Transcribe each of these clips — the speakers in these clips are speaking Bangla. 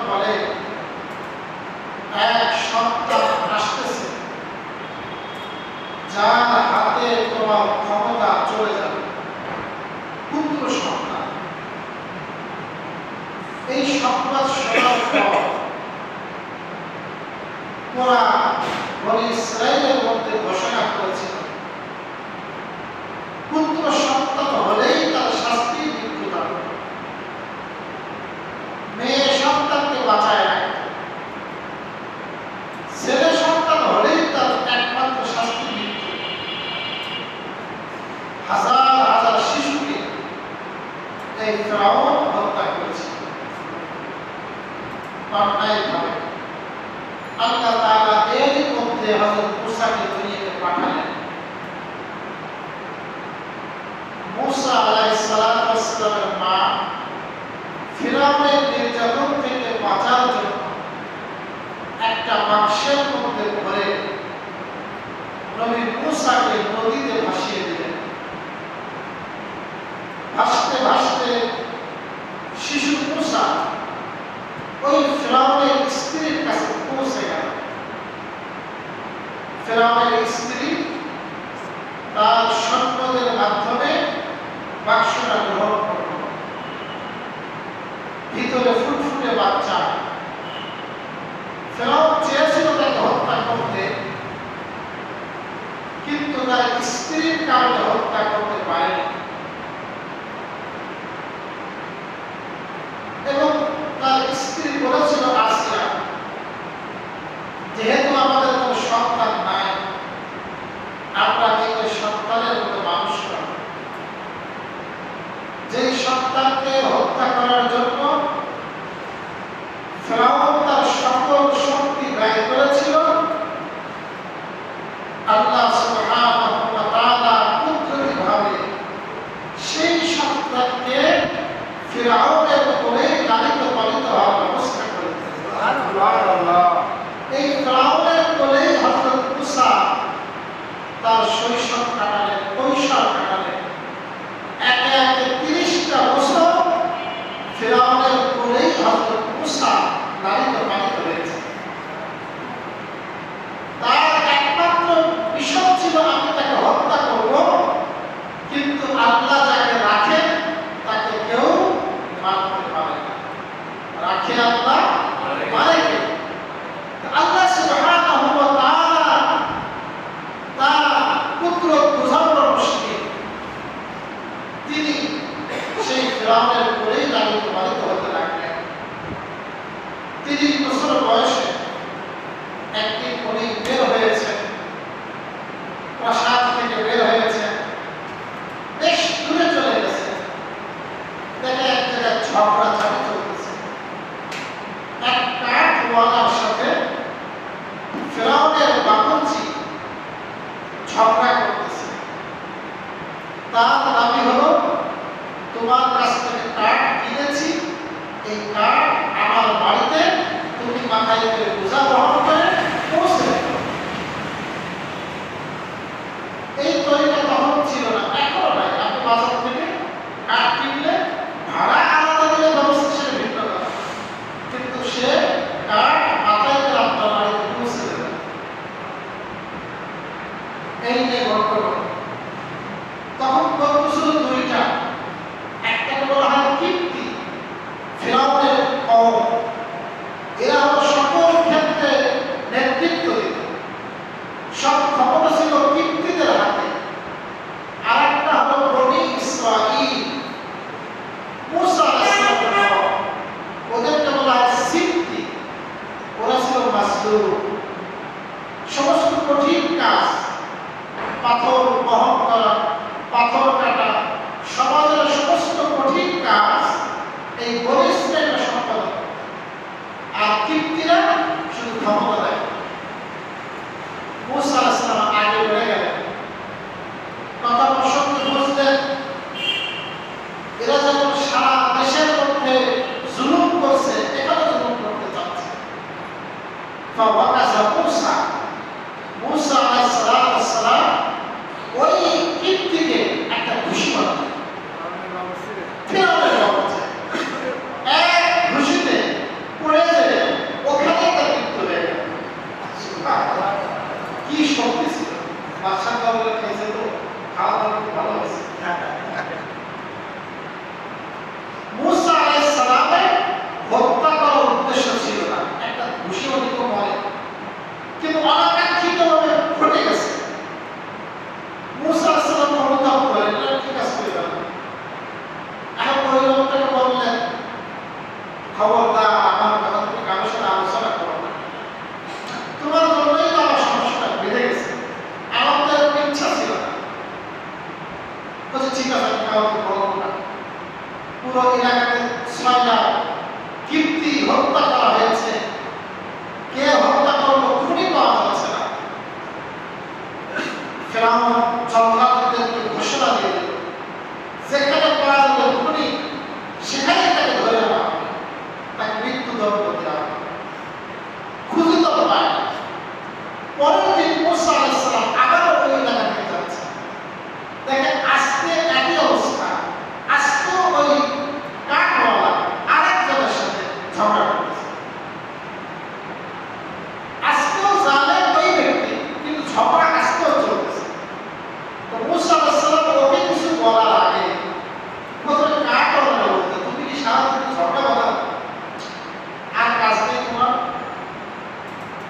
বলে এক সন্তান আসতেছে যার হাতে তোমার ক্ষমতা চলে যাবে, পুত্র সন্তান। এই সংবাদ শোনার পর ওরা বনি ইসরাইলের মধ্যে ঘোষণা করেছিল পুত্র সন্তান হলেই তার শাস্তি মৃত্যুদণ্ড, মেয়ে সন্তানকে বাঁচায় রাখত, ছেলে সন্তান হলেই তার একমাত্র শাস্তি মৃত্যু। হাজার হাজার শিশুকে এই ফিরআউন হত্যা করেছিল অন্যায়ভাবে। আল্লাহ তাআলা এরই মধ্যে হযরত মূসাকে দুনিয়াতে পাঠালেন। মূসা আলাইহিস সালামের মা ফিরআউনের নির্যাতন থেকে বাঁচার জন্য একটা বাক্সের মধ্যে ভরে নবী মূসাকে নদীতে ভাসিয়ে দিলেন। ভাসতে ভাসতে শিশু মূসা ওই ফিরআউনের স্ত্রীর কাছে পৌঁছে গেল। ফিরআউনের স্ত্রী তার সন্তানের মাধ্যমে বাক্সটা গ্রহণ করল। ভিতরে ফুটফুটে বাচ্চা। ফিরআউন চেয়েছিল তাকে হত্যা করতে, কিন্তু তার স্ত্রীর কারণে হত্যা করতে পারেনি এবং তার স্ত্রী বলেছিল আসিয়া, যেহেতু আমাদের কোনো সন্তান নাই, আমরা কিন্তু সন্তানের মতো মানুষ করব। যেই সন্তানকে হত্যা করার জন্য ফিরআউন তার সকল শক্তি ব্যয় করেছিল, আল্লাহ সুবহানাহু ওয়া তাআলা কুদরতিভাবে সেই সন্তানকে ফিরআউনের উপরে লালিত পালিত হওয়ার ব্যবস্থা করে দিলেন। সুবহানাল্লাহ। এই ফিরআউনের কোলে হযরত মূসা তার শৈশব কাটালেন, কৈশোর কাটালেন। একে একে 30টা বছর ফিরআউনের কোলেই হযরত মূসা লালিত পালিত হয়েছে। তার একমাত্র বিষয় ছিল আমি তাকে হত্যা করব, কিন্তু আল্লাহ যাকে রাখেন তাকে কেউ মারতে পারে না। রাখে আল্লাহ, মারে কে? আল্লাহ সুবহানাহু ওয়া তাআলা তার পুত্র বুঝাবরকে তিনি সেই ফিরআউনের কোলেই লালিত পালিত হতে লাগলেন। 30 বছর বয়সে একদিন উনি বের হয়েছেন, প্রাসাদ থেকে বের হয়েছেন, বেশ দূরে চলে গেছেন। দেখে এক জায়গায় ঝগড়াঝাটি চলতেছে। এক কাঠওয়ালার সাথে ফিরআউনের বাবুর্চি ঝগড়া করতেছে। তার দাবি হলো, তোমার কাছ থেকে কাঠ কিনেছি, এই কাঠ আমার বাড়িতে তুমি মাথায় করে বোঝা বহন করে পৌঁছে দেবে। এই তরিকা তখন ছিল না, এখনো নাই। আপনি বাজার থেকে কাঠ কিনলে ভাড়া আলাদা দিলে ব্যবস্থা সেটা ভিন্ন কথা, কিন্তু সে কাঠ মাথায় করে আপনার বাড়িতে পৌঁছে দেবে। এই নিয়ে ঘটনা। তখন গল্প ছিল দুইটা। একটা বলা হয় কীর্তি, ফিরআউনের কওম, এরা হলো সকল ক্ষেত্রে নেতৃত্ব দিত, সব ক্ষমতা ছিল কীর্তিদের হাতে। আর একটা হলো বনী ইসরাঈল, মূসা আলাইহিস সালাম, ওদেরকে বলা হয় সিদ্দিক। ওরা ছিল মাসলুক। সমস্ত কঠিন কাজ, পাথর বহন করা, পাথর কাটা, সমাজের সমস্ত কঠিন কাজ এই বনী ইসরাঈলরা সম্পাদন। আর কীর্তিরা শুধু ক্ষমতা দেয়। মূসা আলাইহিস সালাম আগে বেড়ে গেলেন, কথা প্রসঙ্গ বুঝলেন। এরা যখন সারা দেশের মধ্যে জুলুম করছে, এখানে জুলুম করতে চাচ্ছে। মূসা আলাইহিস সালাম ওই কীর্তিকে একটা খুশি বানালেন। ফিরআউনের বাবুর্চি ঠিক আছে আমি কাউকে বলবো না। পুরো এলাকাতে 6টা কীর্তি হত্যা করা হয়েছে, কে হত্যা করলো খুনি পাওয়া যাচ্ছে না। ফেরাউন জল্লাদদেরকে ঘোষণা দিয়ে দিল, যেখানে পাওয়া যাবে খুনি সেখানে তাকে ধরে আনা হবে, তাকে মৃত্যুদণ্ড দেওয়া হবে। খুঁজে তো পায় না। পরের দিন মুসা আলাইহিস সালাম আবারও ওই এলাকা থেকে যাচ্ছে। দেখেন আজকে একই অবস্থা, আজকেও ওই কাঠওয়ালা আরেকজনের সাথে ঝগড়া করতেছে। আজকেও জানেন ওই ব্যক্তি, কিন্তু ঝগড়া আজকেও চলতেছে। তো মুসা আলাইহিস সালাম ওকে কিছু বলার আগে প্রথমে কাঠওয়ালা বলতে, তুমি কি সারাদিন ঝগড়া বলা আর কাজ নেই তোমার?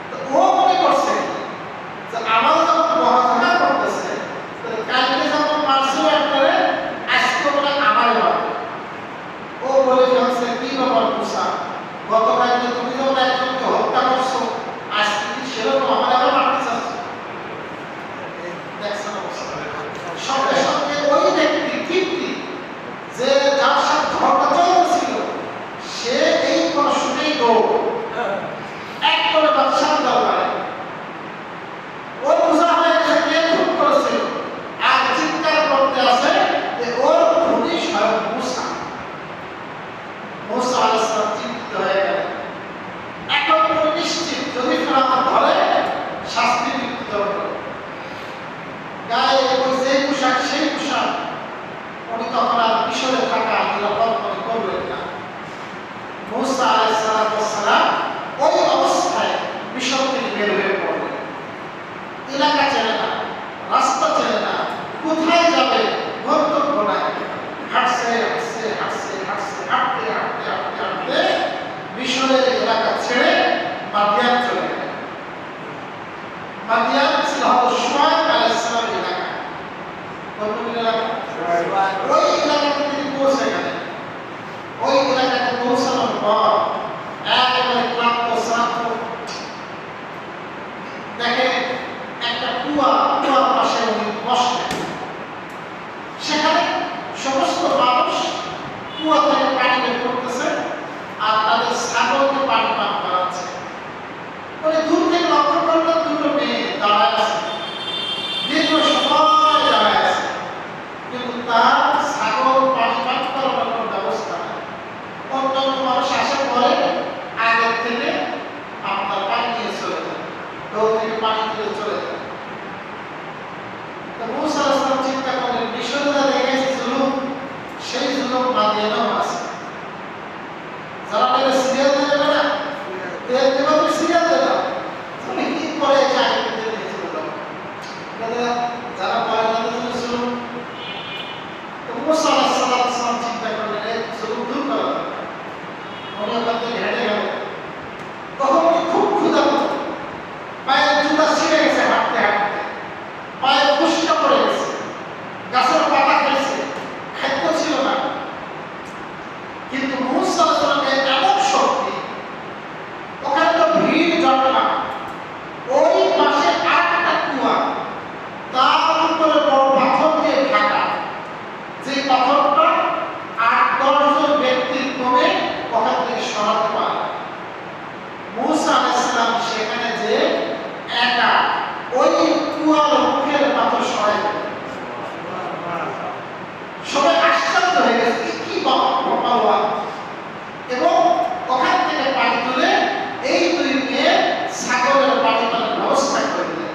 তো ও মনে করছে যে আমার যখন বকাঝকা করতেছে, কালকে যখন মারছিল একবারে, আজকে বলে আমারই মারবে। ও বলে ফেলছে, কি ব্যাপার মুসা, গতকালকে তুমি যখন একজনকে হত্যা করছো, আজকে কি সেরকম আমার আবার মারতে চাচ্ছ? দেখছেন অবস্থা। সঙ্গে সঙ্গে ওই ব্যক্তি কীর্তি যে যার সাথে ঝগড়া চলতেছিল, সে এই কোনো শুনেই দৌড় এক করে বাদশাহ দরবারে। ওর বোঝা হয়ে গেছে কে খুন করেছিল, আর চিৎকার করতে আছে যে ওর খুনি স্বয়ং মুসা। মুসা আলাইহিস সালাম চিন্তিত হয়ে গেলেন। এখন পুরো নিশ্চিত যদি ফেরাউন ধরে শাস্তি মৃত্যুদণ্ড। গায়ে ওই যে পোশাক সেই পোশাক, উনি তখন আর মিশরে থাকা নিরাপদ মনে করবেন না। মুসা আলাইহিস সালাম ওই অবস্থায় মিশর থেকে বের হয়ে পড়লেন। এলাকা চেনে না, রাস্তা চেনে না, কোথায় যাবে গন্তব্য নাই। হাঁটছে হাঁটছে হাঁটছে হাঁটছে হাঁটতে হাঁটতে হাঁটতে হাঁটতে মিশরের এলাকা ছেড়ে মাদিয়ান চলে গেলেন। মাদিয়ান ছিল শুআয়ব আলাইহিস সালামের এলাকা। কোন এলাকা? ওই এলাকাতে তিনি পৌঁছে গেলেন। ওই এলাকাতে পৌঁছানোর পর একেবারে ক্লান্ত শ্রান্ত দেখে একটা কুয়ার পাশে উনি বসলেন। সেখানে সমস্ত মানুষ কুয়া থেকে পানি বের করতেছে আর তাদের ছাগলকে পানি পান করাচ্ছে। মানে দূর থেকে লক্ষ্য করলে দুটো মেয়ে দাঁড়ায় আছে, দীর্ঘ সময় দাঁড়ায় আছে, কিন্তু তার ছাগল পানি পান করার কোনো ব্যবস্থা নেই। অন্যান্য মানুষ আসার পরে আগের থেকে আপনার পানি নিয়ে চলে যায়, দৌড় থেকে পানি তুলে চলে যায়। তো মুসা আলাইহিস সালাম চিন্তা করলেন, মিশরে যা দেখেছি জুলুম, সেই জুলুম মাদিয়ানেও আছে। যারা তাহলে সিরিয়াল দেবে না, এভাবে সিরিয়াল দেবে না, তুমি কি করে আগে থেকে নিয়ে চলে যাও, যারা পরে তাদের জন্য জুলুম। তো মুসা আলাইহিস সালাম চিন্তা করলেন, এই জুলুম দূর করা দরকার। উনি ওখান থেকে হেঁটে গেলেন। তখন উনি খুব ক্ষুধার্ত, পায়ের জুতা ছিঁড়ে গেছে হাঁটতে হাঁটতে, পায়ে ফুসকা পড়ে গেছে, গাছের পাতা খেয়েছে, খাদ্য ছিল না। কিন্তু মুসা আলাইহিস সালামের এমন শক্তি, ওখানে তো ভিড় জমে না, ওই পাশে আরেকটা কুয়া, তার উপরে বড় পাথর দিয়ে ঢাকা, যে পাথরটা 8-10 জন ব্যক্তির কমে ওখান থেকে সরাতে পারে। মুসা আলাইহিস সালাম সেখানে যে একা ওই কুয়ার মুখের পাথর সরাই দিলেন। সবাই আশ্চর্য হয়ে গেছে, কি বাবা, এবং ওখান থেকে পানি তুলে এই দুই মেয়ে ছাগলের পানি পানের ব্যবস্থা করে দিলেন।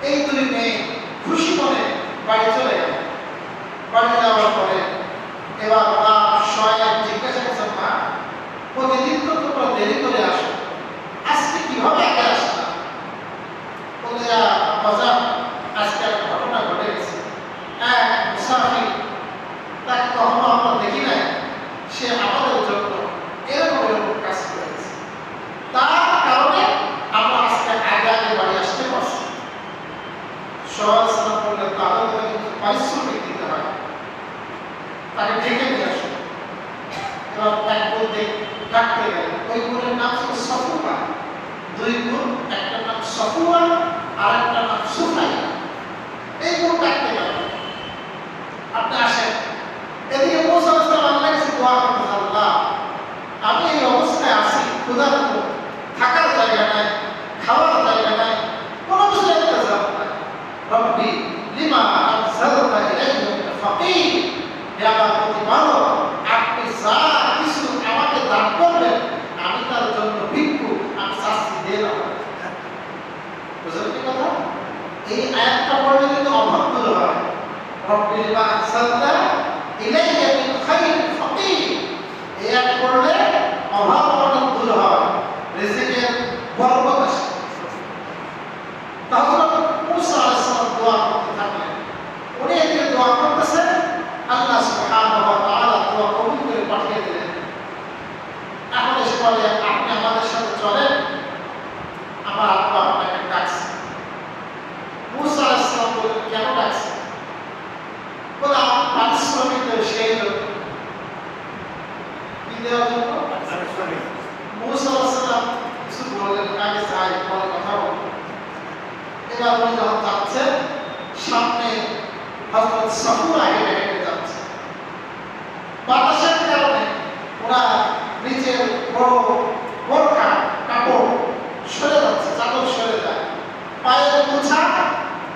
এই দুই মেয়ে খুশি মনে বাড়ি চলে গেল। বাড়ি যাওয়ার পরে এবার মা শুআয়ব জিজ্ঞাসা করছেন, মা প্রতিদিন তো তোমরা দেরি করে আসো, আজকে কিভাবে আগে আসলা? বলে, বাজার আজকে একটা ঘটনা ঘটে গেছে। এক মুসাফির, তাকে কখনো আমরা দেখি নাই, সে আমাদের জন্য এরকম কাজ করে গেছে, তার কারণে আমরা আজকে আগে আগে বাড়ি আসতে পারছি। শুআয়ব সালাম বললেন, তাহলে কিন্তু পারিশ্রমিক দিতে হয়, তাকে ডেকে নিয়ে আসো। এবার এক বলতে ডাকতে গেলেন। ওই বোনের নাম ছিল সফুয়া। দুই বোন, একটা নাম সফুয়া আর একটা নাম সুফাইয়া। এই বোন ডাকতে গেল। রব্বিল মা আনসালতা ইলাইকা মিন খাইরিন ফাকির। এই এক পড়লে অভাব অনটন দূর হয়, রিজিকের বরকত আসে। হযরত মুসা আলাইহিস সালাম দোয়া করতে থাকলেন। উনি এদিকে দোয়া করতেছেন, আল্লাহ সুবহানাহু ওয়া তাআলা দোয়া কবুল করে পাঠিয়ে দিলেন। এখন এসে বলে, আপনি আমাদের সাথে চলেন, আমার আব্বা আপনাকে ডাকছে। মুসা আলাইহিস সালাম বললেন, কেন ডাকছে? বলে, আমার পারিশ্রমিক সেই জন্য। কি দেওয়ার জন্য? মুসা আলাইহিস সালাম কিছু বললেন, আগে যাই, পরে কথা বলবো। এবার উনি যখন যাচ্ছেন, সামনে হযরত সাফুরা হেঁটে হেঁটে যাচ্ছে। বাতাসের কারণে ওরা নিচের বড় বোরখা কাপড় সরে যাচ্ছে, চাদর সরে যায়, পায়ের মোছা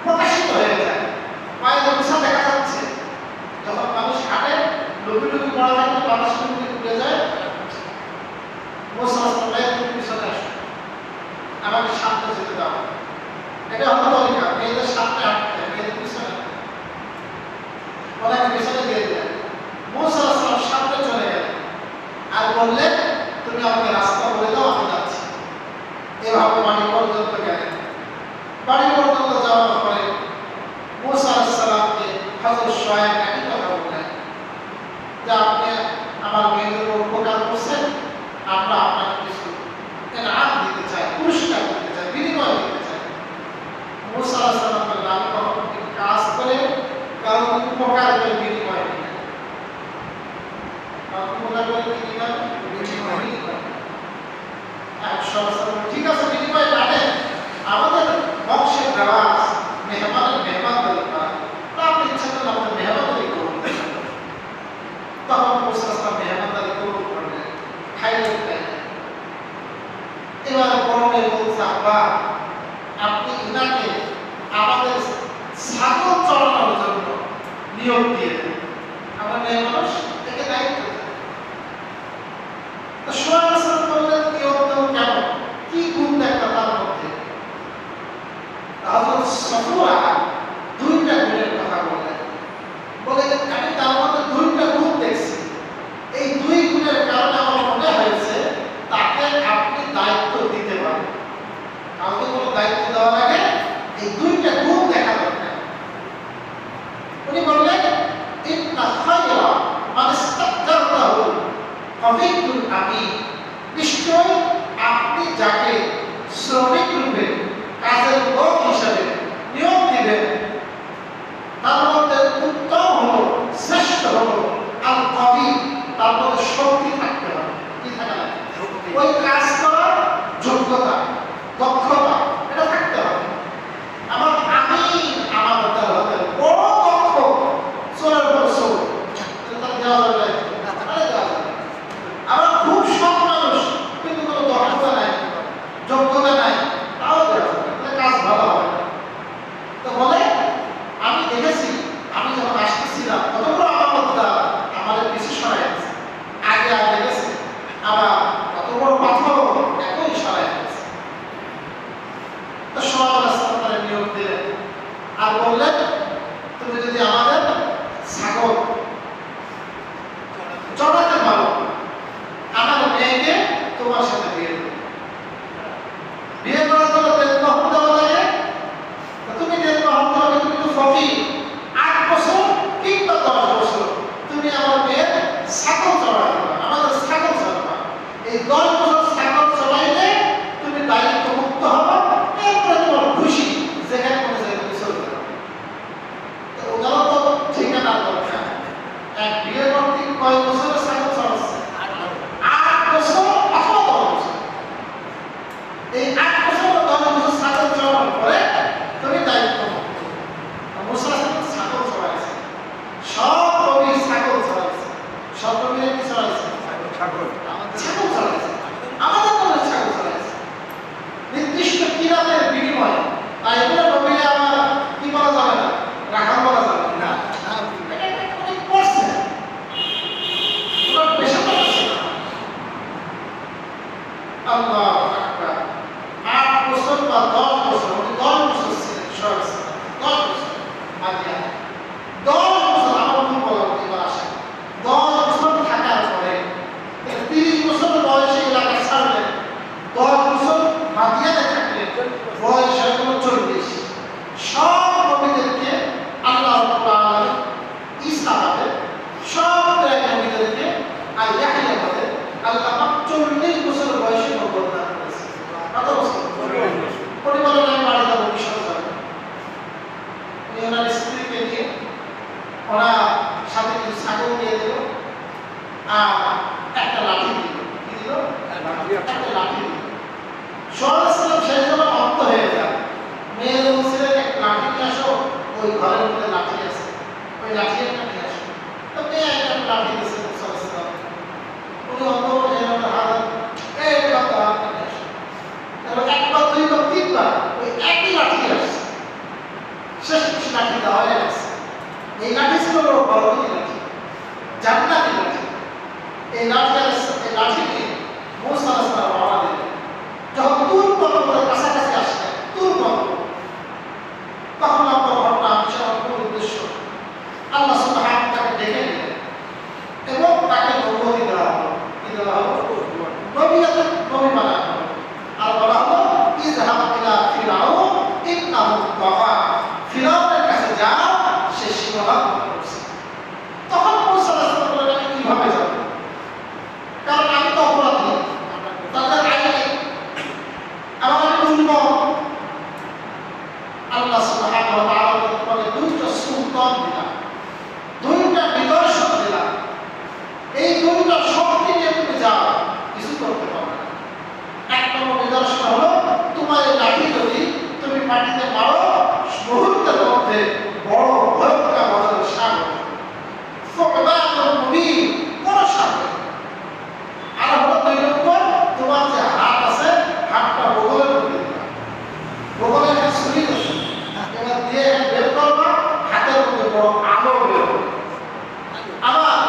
প্রকাশিত হয়ে যায়, পায়ের মোছা দেখা যাচ্ছে। যখন মানুষ হাঁটে লুপি লুপি পড়া থাকলে বাতাস লুপি উড়ে যায়। মুসা পিছনে আসে, আমাকে সামনে যেতে দাও। এটা হলো তরিকা, মেয়েদের সামনে হাঁটতে, মেয়েদের পিছনে। ওনাকে পিছনে দিয়ে দিলেন। মুসা আলাইহিস সালাম সামনে চলে গেলেন আর বললেন, তুমি আমাকে রাস্তা বলে দাও, আমি যাচ্ছি। এভাবে বাড়ি পর্যন্ত গেলেন। বাড়ি পর্যন্ত যাওয়ার পরে মুসা আলাইহিস সালামকে হযরত শুআয়ব একই কথা বললেন যে, আপনি আমার মেয়েদের উপকার করছেন, আমরা আপনাকে কিছু ইনাম দিতে চাই, পুরস্কার দিতে চাই, বিনিময় দিতে চাই। মুসা আলাইহিস সালাম বললেন, আমি কখনো কাজ করে কারো উপকার করে বিনিময় দিই না। উপকার করে বিনিময় ঠিক আছে, বিনিময় কাটে। আমাদের বংশের রেওয়াজ মেহমানের মেহমানদারি করা, তা আপনি ইচ্ছা করলে আমাদের মেহমানদারি করুন। তখন মুসা আলাইহিস সালাম মেহমানদারি কবুল করলেন, খাইলেন। এবার বড় মেয়ে বলছে, আব্বা আপনি ইনাকে আমাদের ছাগল চড়ানোর জন্য নিয়োগ দিয়ে দেন, আমরা মেয়ে মানুষ, একে দায়িত্ব দেন। তো শুআয়ব আলাইহিস সালাম বললেন, নিয়োগ দেব কেন, কি গুণ দেখলা তার মধ্যে? হযরত সাফুরা দুইটা গুণের কথা বললেন। বলে, আমি তার মধ্যে দুইটা গুণ দেখছি, এই দুই গুণের কারণে আমার মনে হয়েছে তাকে আপনি দায়িত্ব দিতে পারেন। কাউকে কোনো দায়িত্ব দেওয়ার আগে এই দুইটা গুণ দেখা দরকার। উনি বললেন, ইন্না খায়রা মান ইসতাকদারতাহু ফাফিকুল আমিন। নিশ্চয় আপনি যাকে শ্রমিক রূপে কাজের লোক হিসাবে নিয়োগ দিবেন, তার মধ্যে উত্তম হলো, শ্রেষ্ঠ হলো আল কবি, তার মধ্যে শক্তি থাকতে হবে। কি থাকা লাগে? ওই কাজ করার যোগ্যতা, দক্ষতা, এটা থাকতে হবে। আমার আমিন আমার মধ্যে হতে হবে, বড় দক্ষ, চোরের বড় চোর, তার দেওয়া যাবে না। আমার খুব সৎ মানুষ, কিন্তু কোনো দক্ষতা নাই, যোগ্যতা নাই, তাও দেওয়া যাবে, কাজ ভালো হবে। তো বলে, আমি দেখেছি সাথে কিছু ছাগল দিয়ে দিল আর একটা লাঠি দিল। কি দিল? একটা লাঠি দিল। সোহাগ সেই জন্য অন্ত হয়ে যায়। মেয়ে বলছিলেন একটা লাঠি নিয়ে আসো, ওই ঘরের মধ্যে লাঠি আছে, ওই লাঠি একটা নিয়ে আসো। তো মেয়ে একটা লাঠি দিয়েছে সোহাগ, উনি অন্ত হয়ে হাত এই কথা হাত নিয়ে আসো। তাহলে একবার দুইবার তিনবার ওই একই লাঠি আসছে, শেষ কিছু লাঠি দেওয়া হয়ে গেছে। এই লাঠি ছিল বড় লাঠি, জান্নাতি লাঠি। এই লাঠি নিয়ে মুসা আলাইহিস সালাম রওনা দিলেন। যখন তুর পর্বতের কাছাকাছি আসলেন, তুর পর্বত, তখন আপনার ঘটনা বিশাল উদ্দেশ্য আল্লাহ সুবহানাহু ওয়া তাআলা ডেকে নিলেন এবং তাকে নবুয়তি দেওয়া হলো। কি দেওয়া হলো? নবী বানানো হলো। আর বলা হলো ইযহাব ইলা ফিরআউন ইন্নাহু তাগা, ফিরআউনের কাছে যাও, সে সীমালঙ্ঘন করছে। তখন মুসা আলাইহিস সালাম বললেন, আমি কিভাবে যাব? কারণ আমি তো অপরাধী, তাদের আইনে আমার আমি দুর্বল। আল্লাহ সুবহানাহু ওয়া তাআলা বলে দুইটা সুলতান দিলাম, দুইটা নিদর্শন দিলাম, এই দুইটা শক্তি নিয়ে তুমি যাও, কিছু করতে পারবে না। এক নম্বর নিদর্শন হলো তোমার এই লাঠি যদি তুমি মাটিতে মারো, মুহূর্তের মধ্যে বড় ভয়ঙ্কর মজার সাপ কোন সাপ। আর হলো দুই নম্বর, তোমার যে হাত আছে হাতটা বগলের মধ্যে দিবা, বগলে একটা ছুরি আছে, এবার দিয়ে বের করবা, হাতের মধ্যে বড় আলো বের হবে। আবার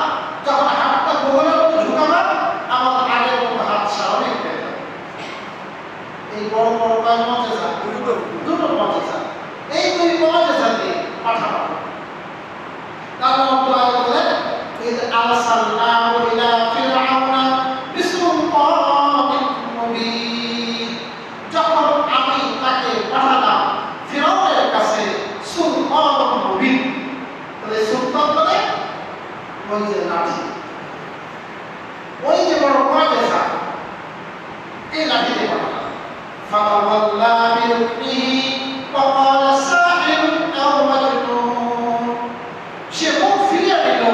যখন হাতটা বগলের মধ্যে ঢুকাবা, আমার আগের মতো হাত স্বাভাবিক হয়ে যাবে। এই বড় বড় কয়েক মজেজা, দুটো মজেজা, এই দুই মজেজা দিয়ে পাঠানো। তারপর আল্লাহ বলেন ইয আরসালনাহু ইলা ফিরআউনা বিসুলতানিন মুবিন, যখন আমি তাকে পাঠালাম ফিরআউনের কাছে সুলতানুন মুবিন। তাহলে সুলতান মানে ওই যে লাঠি, ওই যে বড় মজেজা, এই লাঠি দিয়ে পাঠালাম। ফাতাওয়াল্লা বিরুকনিহি ওয়া ক্বালা সাহিরুন আও মাজনুন, সে মুখ ফিরিয়ে নিল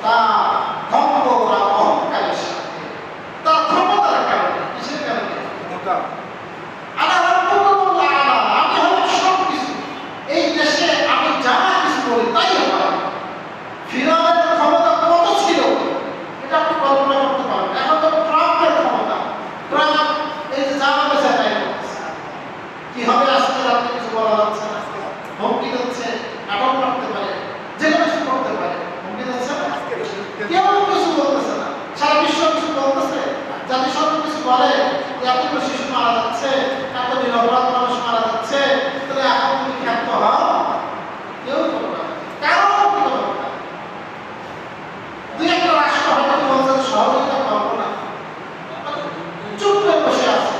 তার ধম্ম বা অহংকারের সাথে, তার ক্ষমতার কারণে। কিসের কারণে? আলা রাব্বুকুমুল আ'লা, আমি হলাম সব কিছু, এই দেশে আমি যা কিছু করি তাই হয়। ফিরআউনের ক্ষমতা কত ছিল এটা আপনি কল্পনা করতে পারবেন। এখন তো ট্রাম্পের ক্ষমতা, ট্রাম্প এই যে জামা বেচা তাই করতেছে। কি হবে আজকে রাতে কিছু বলা যাচ্ছে না, হুমকি দিচ্ছে, আটক করতে পারে, যে কোনো কিছু করতে পারে, হুমকি দিচ্ছে না, কেউ কিছু বলতেছে না। সারা বিশ্ব কিছু বলতেছে, জাতিসংঘ কিছু বলে এতগুলো শিশু মারা যাচ্ছে, এত নিরপরাধ মানুষ মারা যাচ্ছে, তাহলে এখন তুমি ক্ষান্ত হও, কেউ করবে না, কারো করবে না। দুই একটা রাষ্ট্র হয়তো বলছে সহযোগিতা করবো না, চুপ করে বসে আছে,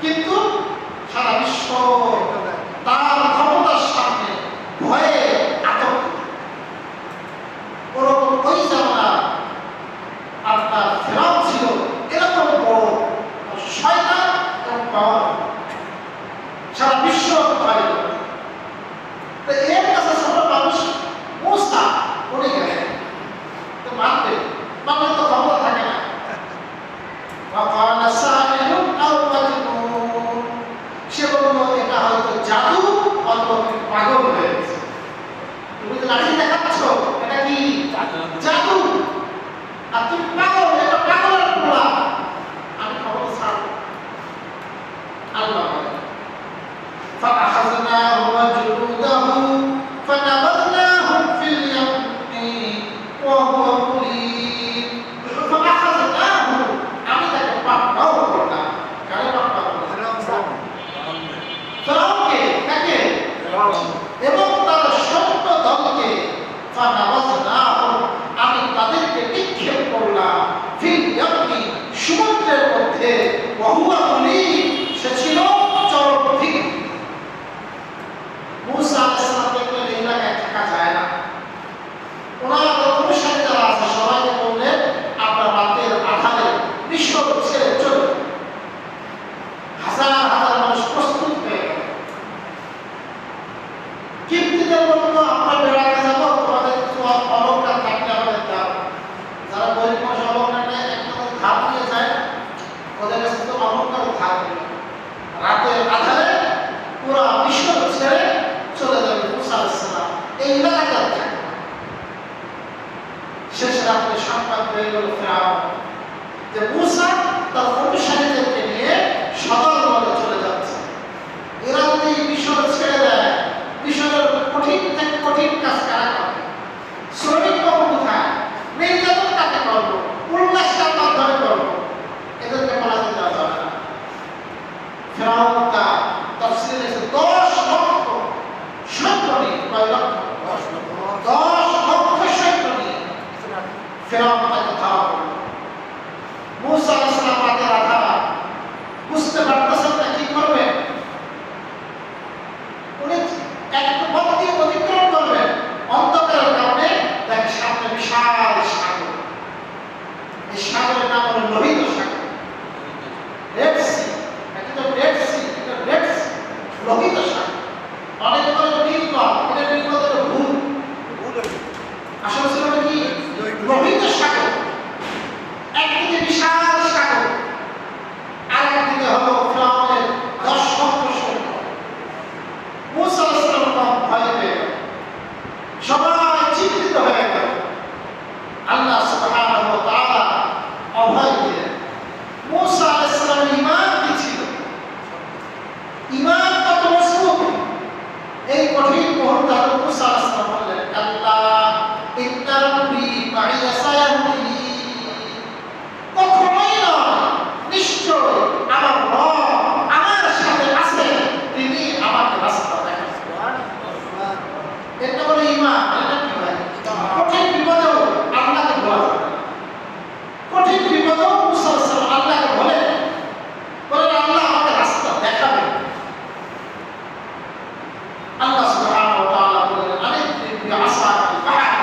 কিন্তু সারা বিশ্ব তার ক্ষমতার সামনে ভয়ে আতঙ্কিত। ওরকম ওই জামানা আপনার ফেরাউন ছিল এরকম বড় শয়তান এবং পাওয়ার, সারা বিশ্ব ভয় করে। তো এর কাছে ছোট মানুষ মুসা উনি গেলেন, তো মানবে তো ক্ষমতা থাকে না। ওয়াকালা সাহিরুন আও মাজনুন, সে বলল এটা হয়তো জাদু অথবা তুমি পাগল হয়ে গেছে। তুমি যে লাঠি দেখাচ্ছ এটা কি জাদু, আর তুমি পাগল, এটা পাগলের পোলা, আমি ক্ষমতা ছাড়ব। আল্লাহ বলেন ফাআখাযনাহু ওয়া জুনুদাহু ফানাবাযনাহুম ফিল ইয়ামি ওয়া হুয়া মুলিম। ফাআখাযনাহু, আমি তাকে পাকড়াও করলাম। কারে পাকড়াও? ফিরআউনকে, কাকে? এবং তার সৈন্য দলকে। ফানাবাযনাহুম, আমি রাত্রে সংবাদ পেয়ে গেল ফেরাউন যে মূসা তার অনুসারীদেরকে নিয়ে সদর বলে চলে যাচ্ছে। এরা যদি মিশর ছেড়ে দেয়, মিশরের কঠিন থেকে কঠিন কাজ কারা করবে? শ্রমিক পাবো কোথায়? নির্যাতন কাকে করবো? উল্লাস কার মাধ্যমে করবো? এদেরকে পালাতে দেওয়া যাবে না। ফেরাউন তার তাফসীরে 10 লক্ষ সৈন্য নিয়ে, কয় লক্ষ? 10 লক্ষ সৈন্য নিয়ে ফেরাউন তাকে ধাওয়া করল। মূসা আলাইহিস সালাম রাতের আধার বুঝতে পারতেছেন না কি করবে। উনি একটু পথ অতিক্রম করবেন, অন্ধকারের কারণে দেখে সামনে বিশাল সাগর। এই সাগরের নাম হলো লোহিত সাগর, রেড সি। এটা তো রেড সি, এটা রেড সি, লোহিত সাগর। অনেক বলে নীল নদ, এটা নীল নদের ভুল। আসলে ছিল কি লোহিত সাগর। একদিকে বিশাল সাগর, আর একদিকে হলো ফেরাউনের 10 লক্ষ সৈন্য। মূসা আলাইহিস সালাম ভয় পেয়ে গেল, সবাই চিন্তিত হয়ে গেল। আল্লাহ সুবহানাহু ওয়া তাআলা অভয় দিলেন। মূসা আলাইহিস সালামের ঈমান কি ছিল? ঈমান কত মজবুত! এই কঠিন মুহূর্তে মূসা আলাইহিস সালাম বললেন, আল্লাহ ইন্না রাব্বী মাইয়া সায়াহদিন। কখনোই নয়, নিশ্চয় আমার রব আমার সাথে আছে, তিনি আমাকে রাস্তা দেখাবেন। এটা বলে ঈমান। এটা কি ভাই? কঠিন বিপদেও আল্লাহকে বলা যাবে না। কঠিন বিপদেও মূসা আলাইহিস সালাম আল্লাহকে বলেন, আল্লাহ আমাকে রাস্তা দেখাবেন। আল্লাহ সুবহানাহু ওয়া তাআলা বলেন, আনিদ্রিব বিআসাকাল বাহর।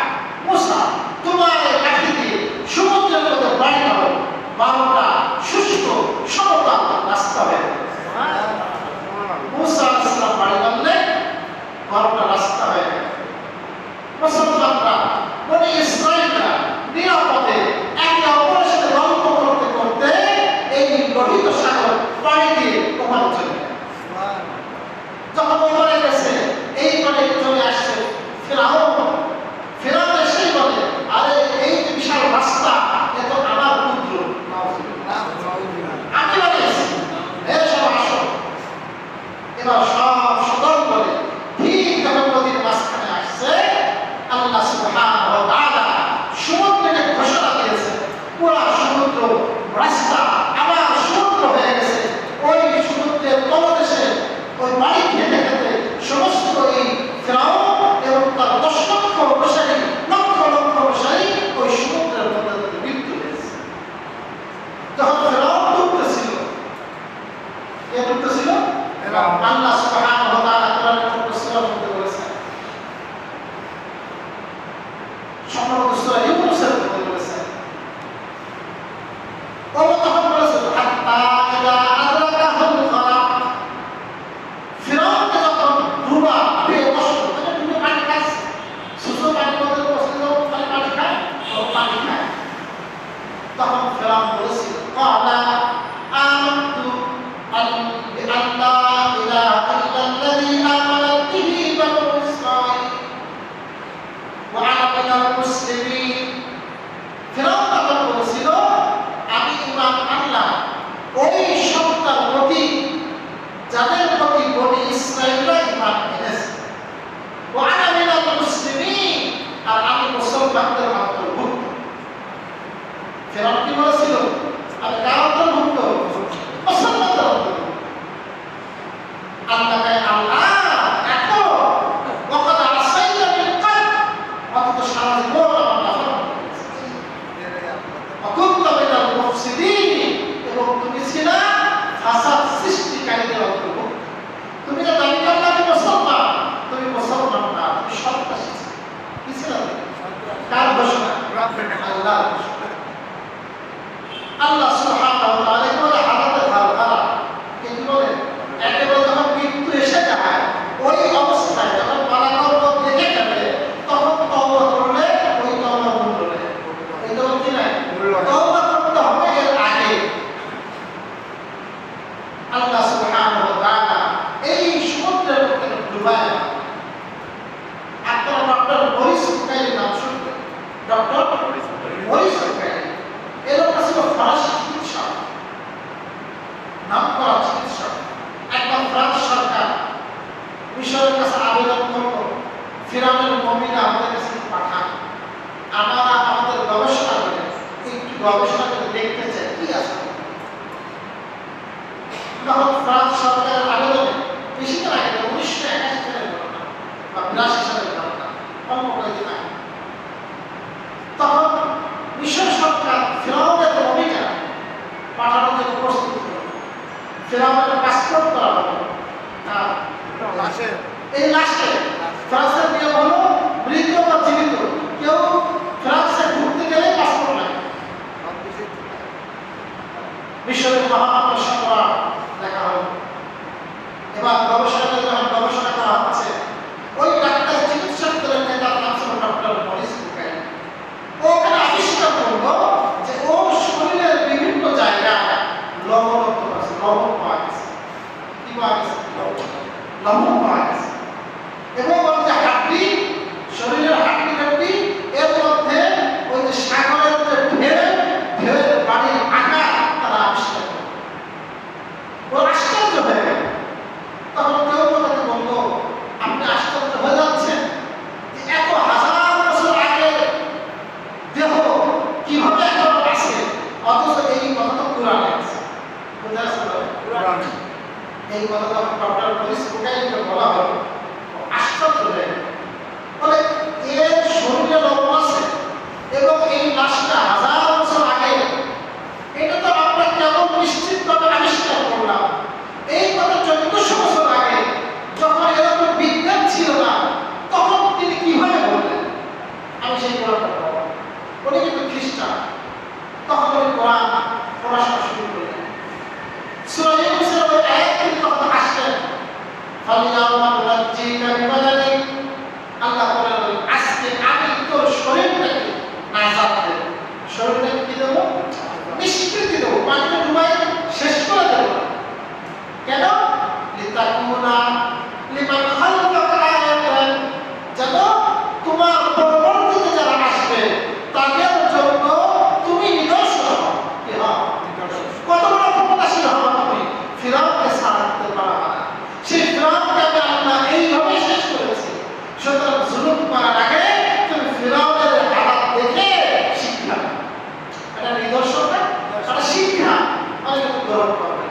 মূসা, তোমার এই লাঠি দিয়ে সমুদ্রের মধ্যে বাড়ি দাও, 12টা শুষ্ক সমতল রাস্তা হয়ে গেল। মূসা আলাইহিস সালাম বাড়ি বাঁধলেন, 12টা রাস্তা হয়ে গেল। মুসলমানরা, বনি ইসরাঈলরা নিরাপদে একে অপরের সাথে গল্প করতে করতে এই লোহিত সাগর পাড়ি দিয়ে ওপারে চলে গেল। যখন ওপারে গেছে, এই পারে চলে আসছে ফেরাউন। ফেরাউন এসেই বলে, আরে এই যে বিশাল রাস্তা, এ তো আমার পুত্র আমি বানিয়েছি, সব আসো। এবার সব সদল বলে ঠিক যখন নদীর মাঝখানে আসছে, আল্লাহ সুবহানাহু ওয়া তাআলা সমুদ্রকে ঘোষণা দিয়েছে, পুরো সমুদ্র রাস্তা আবার সমুদ্র হয়ে গেছে। ওই সমুদ্রের তলদেশে ওই পানি খেতে খেতে সমস্ত এই ফেরাউন এবং তার 10 লক্ষ অনুসারী, লক্ষ লক্ষ অনুসারী ওই সমুদ্রের মধ্যে মৃত্যু হয়েছে। যখন ফেরাউন ডুবতেছিল, কে ডুবতেছিল? আল্লাহ সুবহানাহু ওয়া তাআলা কোরআনের সূরার মধ্যে বলেছেন, সম্ভবত সূরা ইউনূসের মধ্যে বলেছেন, ও তখন বলেছে, হাত্তা ইযা আদরাকাহুল গরাক। ফিরআউনকে যখন ডুবা পেয়ে বসল, তখন ডুবে পানি খাচ্ছে, সুসো পানির মধ্যে বসে যখন পানি খায়, তখন পানি খায়। তখন ফিরআউন বলেছিল, ক্বালা আমানতু বিআল্লা ইলাহা ইল্লাল্লাযী আমানাত বিহি বানু ইসরাঈল ওয়া আনা মিনাল মুসলিমিন। ফিরআউন তখন বলেছিল, আমি ঈমান আনলাম ওই সত্তার প্রতি যাদের প্রতি বনি ইসরাঈলরা ঈমান এনেছে। ওয়া আনা মিনাল মুসলিমিন, আর আমি মুসলমানদের অন্তর্ভুক্ত। ফিরআউন কি বলেছিল? আমি কার অন্তর্ভুক্ত? মুসলমানদের অন্তর্ভুক্ত। আল্লাহ কয়, আল্লাহ দেখো, ওয়াকাদ আসাইতা মিন ক্বাবল, অথচ সারা জীবন আমার নাফরমানি করেছে। ওয়া কুনতা মিনাল মুফসিদিন, এবং তুমি ছিলে ফাসাদ সৃষ্টিকারীদের অন্তর্ভুক্ত। তুমি যে দাবি করলে আমি মুসলমান, তুমি মুসলমান না, তুমি সন্ত্রাসী। কি ছিল? কার ঘোষণা? আল্লাহর ঘোষণা। আল্লাহ সুবহানাহু ওয়া তাআলা বলে, হালাতে ধারা কি বলে, একেবারে যখন মৃত্যু এসে যায়, ওই অবস্থায় যখন মালাকুল মউত দেখে ফেলে, তখন তওবা করলে ওই তওবা মূল্য নেই। এই তওবা কি নাই? তওবা করতে হবে এর আগে। আল্লাহ সুবহানাহু ওয়া তাআলা এই সমুদ্রের মধ্যে ডুবায়। আপনারা ডক্টর মরিস বুকাইলির নাম শুনবেন। ডক্টর গবেষণা করে দেখতে চাই কি আছে। তখন ফ্রান্স সরকারের আবেদনে বেশি দিন আগে 1981 সালের ঘটনা বা 82 সালের ঘটনা, অল্প কয়েকদিন আগে, তখন মিশর সরকার ফেরাউনের নবীটা পাঠানোর জন্য প্রস্তুত হল। ফেরাউনের পাসপোর্ট করা হলো। এই লাশে ফ্রান্সের নিয়ম হলো মৃত বা জীবিত কেউ ফ্রান্সে ঘুরতে গেলে পাসপোর্ট লাগে। মিশরের মহামান্য সম্রাট দেখা হলো। এবার গবেষণাটা যখন গবেষণা করা হচ্ছে, ওই ডাক্তার চিকিৎসকদের নেতার নাম ছিল ডক্টর মরিস বুকাইলি। ও ওখানে আবিষ্কার করলো যে ওর শরীরের বিভিন্ন জায়গায় লবণাক্ত আছে, লবণ পাওয়া গেছে। কি পাওয়া গেছে? লবণ পাওয়া গেছে। এবং ওর যে হাড্ডি, শরীরের হাড্ডি এর মধ্যে ওই যে সাগরের যে ঢেউয়ের বাড়ির আকার তারা আবিষ্কার করলো। ও আশ্চর্য হয়ে গেল। তখন কেউ তাকে বললো, আপনি আশ্চর্য হয়ে যাচ্ছেন যে এত হাজার বছর আগে দেহ কিভাবে এখন আছে, অথচ এই কথা তো কোরআনে আছে। কোরআনে এই কথা যখন ডক্টর মরিস বুকাইলিকে বলা হলো, আশ্চর্য হয়ে গেল। বলে এর শরীরে লবণ আছে এবং এই লাশটা হাজার বছর আগে, এটা তো আমরা কেমন নিশ্চিতভাবে আবিষ্কার করলাম। এই কথা 1400 বছর আগে যখন এরকম বিজ্ঞান ছিল না, তখন তিনি কিভাবে বললেন? আমি সেই কোরআনটা পড়ব। উনি কিন্তু খ্রিস্টান। তখন উনি কোরআন পড়াশোনা শুরু করলেন। সূরা ইউনূসের ওই আয়াত তিনি তখন আসলেন, ফালিয়াউমা নুনাজ্জিকা বিবাদানিক, আল্লাহ বলেন আজকে আমি তোর শরীরটাকে নাজাত দেব। শরীরটাকে কি দেবো? নিষ্কৃতি দেবো, পানিতে ডুবাই শেষ করে দেবো। কেন? লিতাকুনা লিমান খালফাকা আয়াতান, যেন তোমার পরবর্তীতে যারা আসবে তাদের জন্য তুমি নিদর্শন। কি হও? কত বড় ক্ষমতাশীল হও তুমি, ফিরআউনকে ছাড়তে পারবা না। সেই ফিরআউনকে আল্লাহ এইভাবে শেষ করেছে। সুতরাং জুলুম করার আগে তুমি ফিরআউনের হালাত দেখে শিক্ষা, এটা নিদর্শনটা, এটা শিক্ষা অনেকে তো গ্রহণ করবে।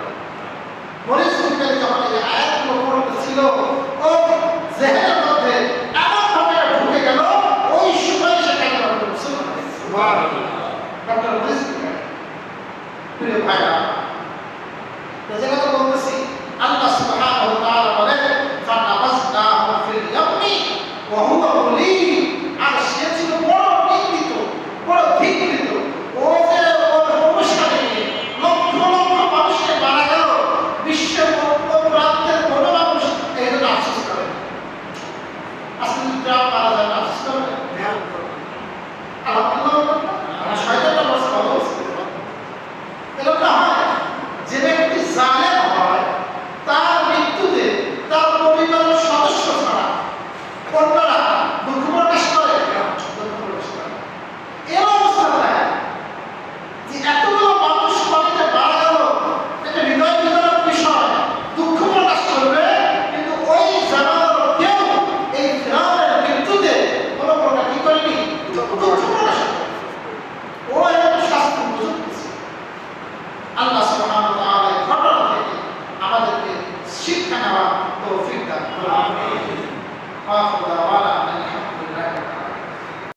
মরিস বুকাইলি যখন এই আয়াতগুলো পড়তেছিল, ও জেহেনের মধ্যে এমনভাবে ঢুকে গেল, ওই সময় সে কালিমা পড়ছে। ডক্টর মরিস বুকাইলি, প্রিয় ভাইরা, যে কথা বলতেছি